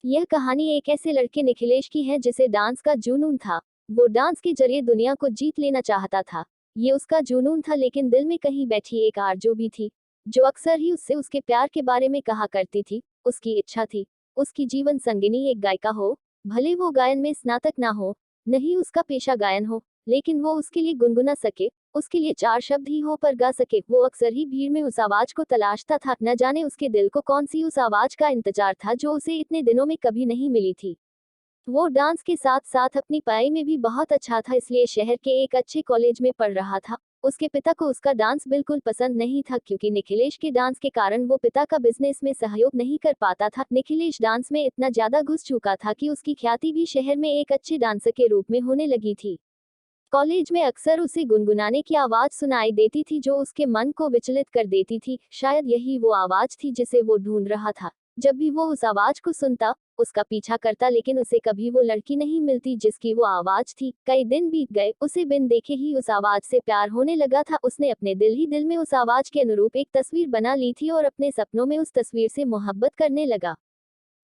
यह कहानी एक ऐसे लड़के निखिलेश की है जिसे डांस का जुनून था। वो डांस के जरिए दुनिया को जीत लेना चाहता था। ये उसका जुनून था, लेकिन दिल में कहीं बैठी एक आरज़ू भी थी, जो अक्सर ही उससे उसके प्यार के बारे में कहा करती थी। उसकी इच्छा थी उसकी जीवन संगिनी एक गायिका हो, भले वो गायन में स्नातक ना हो, नहीं उसका पेशा गायन हो, लेकिन वो उसके लिए गुनगुना सके, उसके लिए चार शब्द ही हो पर गा सके। वो अक्सर ही भीड़ में उस आवाज को तलाशता था, न जाने उसके दिल को कौन सी उस आवाज का इंतजार था जो उसे इतने दिनों में कभी नहीं मिली थी। वो डांस के साथ साथ अपनी पढ़ाई में भी बहुत अच्छा था, इसलिए शहर के एक अच्छे कॉलेज में पढ़ रहा था। उसके पिता को उसका डांस बिल्कुल पसंद नहीं था, क्योंकि निखिलेश के डांस के कारण वो पिता का बिजनेस में सहयोग नहीं कर पाता था। निखिलेश डांस में इतना ज्यादा घुस चुका था कि उसकी ख्याति भी शहर में एक अच्छे डांसर के रूप में होने लगी थी। कॉलेज में अक्सर उसे गुनगुनाने की आवाज सुनाई देती थी, जो उसके मन को विचलित कर देती थी। शायद यही वो आवाज थी जिसे वो ढूंढ रहा था। जब भी वो उस आवाज को सुनता, उसका पीछा करता, लेकिन उसे कभी वो लड़की नहीं मिलती जिसकी वो आवाज थी। कई दिन बीत गए, उसे बिन देखे ही उस आवाज से प्यार होने लगा था। उसने अपने दिल ही दिल में उस आवाज के अनुरूप एक तस्वीर बना ली थी और अपने सपनों में उस तस्वीर से मोहब्बत करने लगा।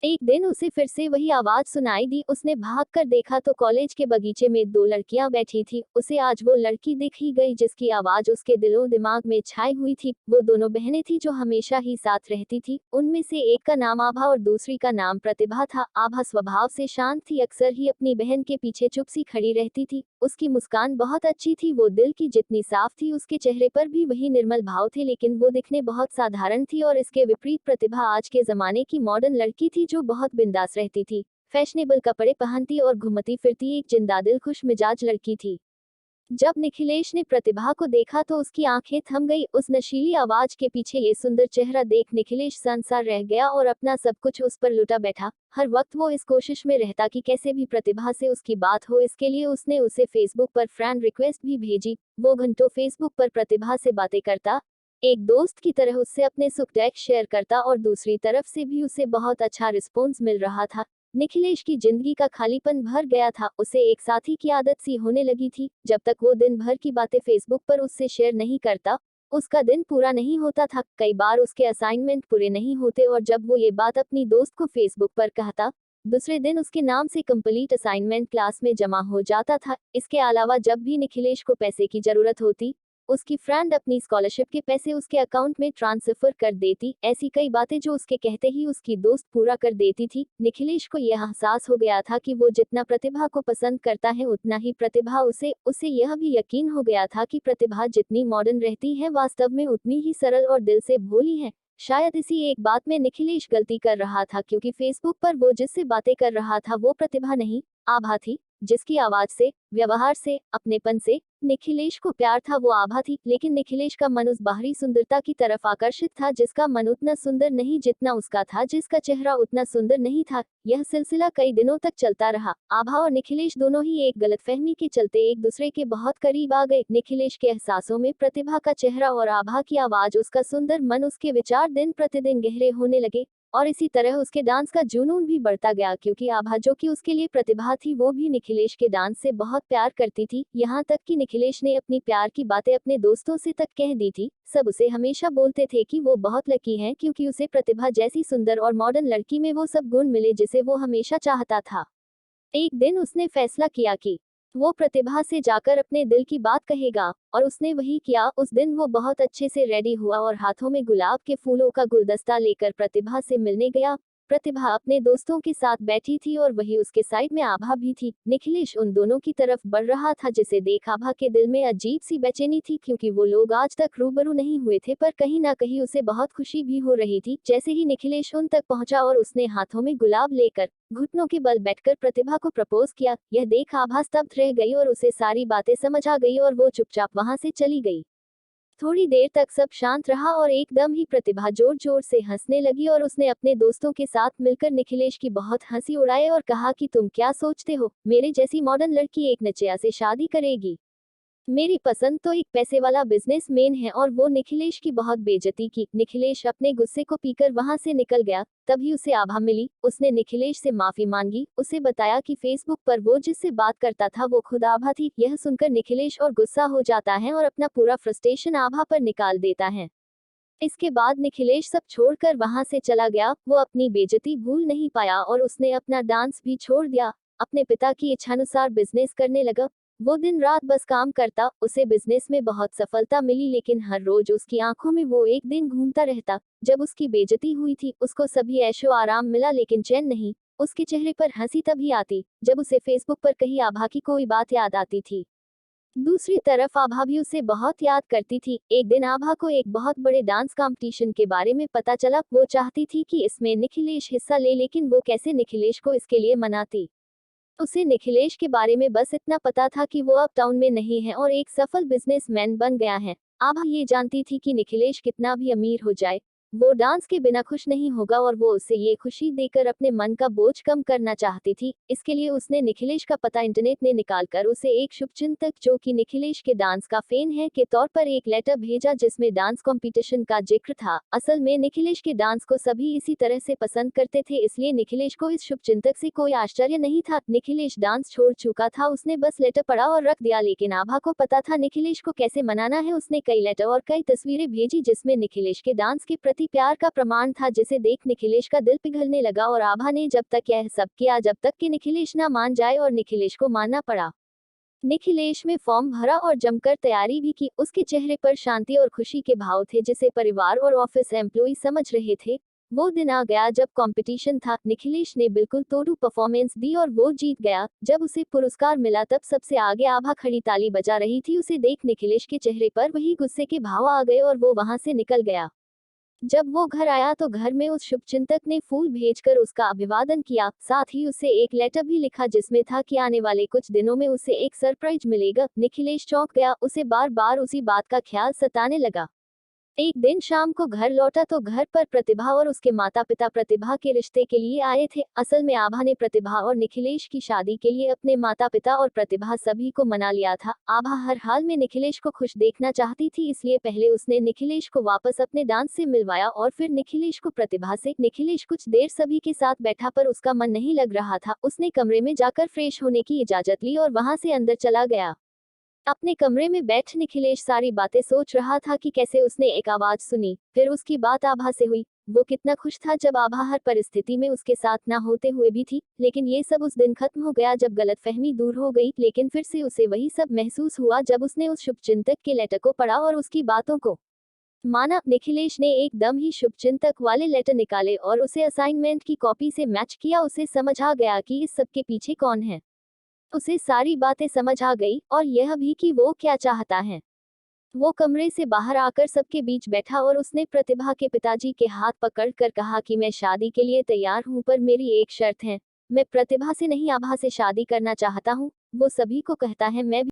एक दिन उसे फिर से वही आवाज सुनाई दी। उसने भाग कर देखा तो कॉलेज के बगीचे में दो लड़कियां बैठी थी। उसे आज वो लड़की दिख ही गई जिसकी आवाज उसके दिलो दिमाग में छाई हुई थी। वो दोनों बहनें थी जो हमेशा ही साथ रहती थी। उनमें से एक का नाम आभा और दूसरी का नाम प्रतिभा था। आभा स्वभाव से शांत थी, अक्सर ही अपनी बहन के पीछे चुप सी खड़ी रहती थी। उसकी मुस्कान बहुत अच्छी थी, वो दिल की जितनी साफ थी उसके चेहरे पर भी वही निर्मल भाव थे, लेकिन वो दिखने बहुत साधारण थी। और इसके विपरीत प्रतिभा आज के जमाने की मॉडर्न लड़की थी, जो बहुत बिंदास रहती थी, फैशनेबल कपड़े पहनती और घूमती फिरती एक जिंदादिल खुश मिजाज लड़की थी। जब निखिलेश ने प्रतिभा को देखा तो उसकी आंखें थम गई। उस नशीली आवाज के पीछे ये सुंदर चेहरा देख निखिलेश संसार रह गया और अपना सब कुछ उस पर लुटा बैठा। हर वक्त वो इस कोशिश में रहता कि कैसे भी प्रतिभा से उसकी बात हो। इसके लिए उसने उसे फेसबुक पर फ्रेंड रिक्वेस्ट भी भेजी। वो घंटों फेसबुक पर प्रतिभा से बातें करता, एक दोस्त की तरह उससे अपने सुख दुख शेयर करता, और दूसरी तरफ से भी उसे बहुत अच्छा रिस्पॉन्स मिल रहा था। निखिलेश की जिंदगी का खालीपन भर गया था। उसे एक साथी की आदत सी होने लगी थी। जब तक वो दिन भर की बातें फेसबुक पर उससे शेयर नहीं करता, उसका दिन पूरा नहीं होता था। कई बार उसके असाइनमेंट पूरे नहीं होते, और जब वो ये बात अपनी दोस्त को फेसबुक पर कहता, दूसरे दिन उसके नाम से कंप्लीट असाइनमेंट क्लास में जमा हो जाता था। इसके अलावा जब भी निखिलेश को पैसे की जरूरत होती, उसकी फ्रेंड अपनी स्कॉलरशिप के पैसे उसके अकाउंट में ट्रांसफर कर देती। ऐसी कई बातें जो उसके कहते ही उसकी दोस्त पूरा कर देती थी। निखिलेश को यह एहसास हो गया था कि वो जितना प्रतिभा को पसंद करता है, उतना ही प्रतिभा उसे उसे यह भी यकीन हो गया था कि प्रतिभा जितनी मॉडर्न रहती है, वास्तव में उतनी ही सरल और दिल से भोली है। शायद इसी एक बात में निखिलेश गलती कर रहा था, क्योंकि फेसबुक पर वो जिससे बातें कर रहा था वो प्रतिभा नहीं, आभा थी, जिसकी आवाज से, व्यवहार से, अपनेपन से निखिलेश को प्यार था। वो आभा थी, लेकिन निखिलेश का मन उस बाहरी सुंदरता की तरफ आकर्षित था, जिसका मन उतना सुंदर नहीं जितना उसका था, जिसका चेहरा उतना सुंदर नहीं था। यह सिलसिला कई दिनों तक चलता रहा। आभा और निखिलेश दोनों ही एक गलतफहमी के चलते एक दूसरे के बहुत करीब आ गए। निखिलेश के एहसासों में प्रतिभा का चेहरा और आभा की आवाज, उसका सुंदर मन, उसके विचार दिन प्रतिदिन गहरे होने लगे। और इसी तरह उसके डांस का जुनून भी बढ़ता गया, क्योंकि आभा, जो कि उसके लिए प्रतिभा थी, वो भी निखिलेश के डांस से बहुत प्यार करती थी। यहाँ तक कि निखिलेश ने अपनी प्यार की बातें अपने दोस्तों से तक कह दी थी। सब उसे हमेशा बोलते थे कि वो बहुत लकी है, क्योंकि उसे प्रतिभा जैसी सुंदर और मॉडर्न लड़की में वो सब गुण मिले जिसे वो हमेशा चाहता था। एक दिन उसने फैसला किया कि वो प्रतिभा से जाकर अपने दिल की बात कहेगा, और उसने वही किया। उस दिन वो बहुत अच्छे से रेडी हुआ और हाथों में गुलाब के फूलों का गुलदस्ता लेकर प्रतिभा से मिलने गया। प्रतिभा अपने दोस्तों के साथ बैठी थी और वही उसके साइड में आभा भी थी। निखिलेश उन दोनों की तरफ बढ़ रहा था, जिसे देख आभा के दिल में अजीब सी बेचैनी थी, क्योंकि वो लोग आज तक रूबरू नहीं हुए थे, पर कहीं ना कहीं उसे बहुत खुशी भी हो रही थी। जैसे ही निखिलेश उन तक पहुंचा और उसने हाथों में गुलाब लेकर घुटनों के बल बैठकर प्रतिभा को प्रपोज किया, यह देख आभा स्तब्ध रह गई और उसे सारी बातें समझ आ गई, और वो चुपचाप वहां से चली गई। थोड़ी देर तक सब शांत रहा और एकदम ही प्रतिभा जोर जोर से हंसने लगी, और उसने अपने दोस्तों के साथ मिलकर निखिलेश की बहुत हंसी उड़ाई और कहा कि तुम क्या सोचते हो, मेरे जैसी मॉडर्न लड़की एक नचेया से शादी करेगी? मेरी पसंद तो एक पैसे वाला बिजनेसमैन है। और वो निखिलेश की बहुत बेइज्जती की। निखिलेश अपने गुस्से को पीकर वहां से निकल गया। तभी उसे आभा मिली। उसने निखिलेश से माफी मांगी, उसे बताया कि फेसबुक पर वो जिससे बात करता था वो खुद आभा थी। यह सुनकर निखिलेश और गुस्सा हो जाता है और अपना पूरा फ्रस्ट्रेशन आभा पर निकाल देता है। इसके बाद निखिलेश सब छोड़कर वहां से चला गया। वो अपनी बेइज्जती भूल नहीं पाया और उसने अपना डांस भी छोड़ दिया। अपने पिता की इच्छानुसार बिजनेस करने लगा। वो दिन रात बस काम करता। उसे बिजनेस में बहुत सफलता मिली, लेकिन हर रोज उसकी आंखों में वो एक दिन घूमता रहता। जब उसकी बेइज्जती हुई थी, उसको सभी ऐशो आराम मिला, लेकिन चैन नहीं। उसके चेहरे पर हंसी तभी आती जब उसे फेसबुक पर कहीं आभा की कोई बात याद आती थी। दूसरी तरफ आभा भी उसे बहुत याद करती थी। एक दिन आभा को एक बहुत बड़े डांस कंपटीशन के बारे में पता चला। वो चाहती थी कि इसमें निखिलेश हिस्सा ले, लेकिन वो कैसे निखिलेश को इसके लिए मनाती। उसे निखिलेश के बारे में बस इतना पता था कि वो अब टाउन में नहीं है और एक सफल बिजनेसमैन बन गया है। आभा ये जानती थी कि निखिलेश कितना भी अमीर हो जाए, वो डांस के बिना खुश नहीं होगा और वो उसे ये खुशी देकर अपने मन का बोझ कम करना चाहती थी। इसके लिए उसने निखिलेश का पता इंटरनेट में निकालकर उसे एक शुभचिंतक, जो कि निखिलेश के डांस का फैन है, के तौर पर एक लेटर भेजा जिसमें डांस कंपटीशन का जिक्र था। असल में निखिलेश के डांस को सभी इसी तरह से पसंद करते थे, इसलिए निखिलेश को इस शुभचिंतक से कोई आश्चर्य नहीं था। निखिलेश डांस छोड़ चुका था, उसने बस लेटर पढ़ा और रख दिया, लेकिन आभा को पता था निखिलेश को कैसे मनाना है। उसने कई लेटर और कई तस्वीरें भेजी जिसमें निखिलेश के डांस के प्रति प्यार का प्रमाण था, जिसे देख निखिलेश का दिल पिघलने लगा और आभा ने जब तक यह सब किया जब तक कि निखिलेश ना मान जाए, और निखिलेश को मानना पड़ा। निखिलेश में फॉर्म भरा और जमकर तैयारी भी की। उसके चेहरे पर शांति और खुशी के भाव थे, जिसे परिवार और ऑफिस एम्प्लॉय समझ रहे थे। वो दिन आ गया जब कंपटीशन था। निखिलेश ने बिल्कुल तोड़ू परफॉर्मेंस दी और वो जीत गया। जब उसे पुरस्कार मिला तब सबसे आगे आभा खड़ी ताली बजा रही थी। उसे देख निखिलेश के चेहरे पर वही गुस्से के भाव आ गए और वो वहां से निकल गया। जब वो घर आया तो घर में उस शुभचिंतक ने फूल भेजकर उसका अभिवादन किया। साथ ही उसे एक लेटर भी लिखा जिसमें था कि आने वाले कुछ दिनों में उसे एक सरप्राइज मिलेगा। निखिलेश चौंक गया। उसे बार बार उसी बात का ख्याल सताने लगा। एक दिन शाम को घर लौटा तो घर पर प्रतिभा और उसके माता पिता प्रतिभा के रिश्ते के लिए आए थे। असल में आभा ने प्रतिभा और निखिलेश की शादी के लिए अपने माता पिता और प्रतिभा सभी को मना लिया था। आभा हर हाल में निखिलेश को खुश देखना चाहती थी, इसलिए पहले उसने निखिलेश को वापस अपने डांस से मिलवाया और फिर निखिलेश को प्रतिभा से। निखिलेश कुछ देर सभी के साथ बैठा, पर उसका मन नहीं लग रहा था। उसने कमरे में जाकर फ्रेश होने की इजाजत ली और वहां से अंदर चला गया। अपने कमरे में बैठ निखिलेश सारी बातें सोच रहा था कि कैसे उसने एक आवाज सुनी, फिर उसकी बात आभा से हुई। वो कितना खुश था जब आभा हर परिस्थिति में उसके साथ ना होते हुए भी थी। लेकिन ये सब उस दिन खत्म हो गया जब गलतफहमी दूर हो गई। लेकिन फिर से उसे वही सब महसूस हुआ जब उसने उस शुभचिंतक के लेटर को पढ़ा और उसकी बातों को माना। निखिलेश ने एकदम ही शुभचिंतक वाले लेटर निकाले और उसे असाइनमेंट की कॉपी से मैच किया। उसे समझ आ गया कि इस सब के पीछे कौन है। उसे सारी बातें समझ आ गई और यह भी कि वो क्या चाहता है। वो कमरे से बाहर आकर सबके बीच बैठा और उसने प्रतिभा के पिताजी के हाथ पकड़कर कहा कि मैं शादी के लिए तैयार हूं, पर मेरी एक शर्त है। मैं प्रतिभा से नहीं, आभा से शादी करना चाहता हूं। वो सभी को कहता है, मैं भी